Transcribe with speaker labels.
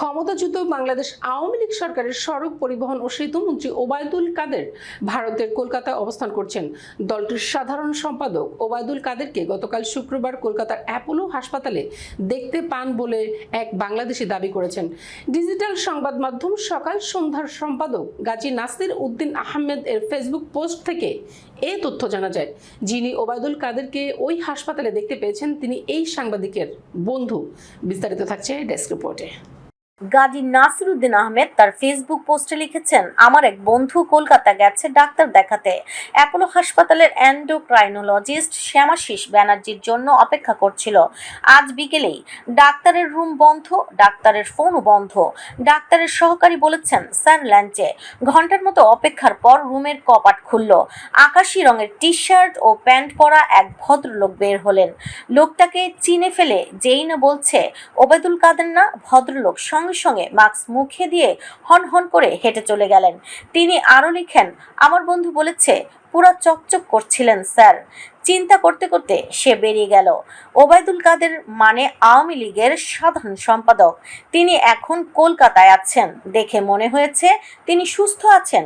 Speaker 1: ক্ষমতাচ্যুত বাংলাদেশ আওয়ামী লীগ সরকারের সড়ক পরিবহন ও সেতু মন্ত্রী ওবায়দুল কাদের ভারতের কলকাতায় অবস্থান করছেন। দলটির সাধারণ সম্পাদক ওবায়দুল কাদেরকে গতকাল শুক্রবার কলকাতার অ্যাপোলো হাসপাতালে দেখতে পান বলে এক বাংলাদেশি দাবি করেছেন। ডিজিটাল সংবাদ মাধ্যম সকাল সন্ধ্যার সম্পাদক গাজী নাসির উদ্দিন আহমেদ এর ফেসবুক পোস্ট থেকে এই তথ্য জানা যায়। যিনি ওবায়দুল কাদেরকে ওই হাসপাতালে দেখতে পেয়েছেন তিনি এই সাংবাদিকের বন্ধু। বিস্তারিত থাকছে ডেস্ক রিপোর্টে।
Speaker 2: গাজী নাসির উদ্দিন আহমেদ তার ফেসবুক পোস্টে লিখেছেন, আমার এক বন্ধু কলকাতা গেছে ডাক্তার দেখাতে। অ্যাপোলো হাসপাতালের এন্ডোক্রাইনোলজিস্ট শ্যামাশিস ব্যানার্জির জন্য অপেক্ষা করছিল। আজ বিকেলেই ডাক্তারের রুম বন্ধ, ডাক্তারের ফোনও বন্ধ। ডাক্তারের সহকারী বলেছেন স্যার লাঞ্চে। ঘন্টার মতো অপেক্ষার পর রুমের কপাট খুলল। আকাশি রঙের টি শার্ট ও প্যান্ট পরা এক ভদ্রলোক বের হলেন। লোকটাকে চিনে ফেলে যেই না বলছে ওবায়দুল কাদের না, ভদ্রলোক সঙ্গে সঙ্গে মাস্ক মুখে দিয়ে হন হন করে হেঁটে চলে গেলেন। তিনি আরো লিখেন, আমার বন্ধু বলেছে পুরো চকচক করছিলেন স্যার। চিন্তা করতে করতে সে বেরিয়ে গেল। ওবায়দুল কাদের মানে আওয়ামী লীগের সাধারণ সম্পাদক। তিনি এখন কলকাতায় আছেন। দেখে মনে হয়েছে তিনি সুস্থ আছেন।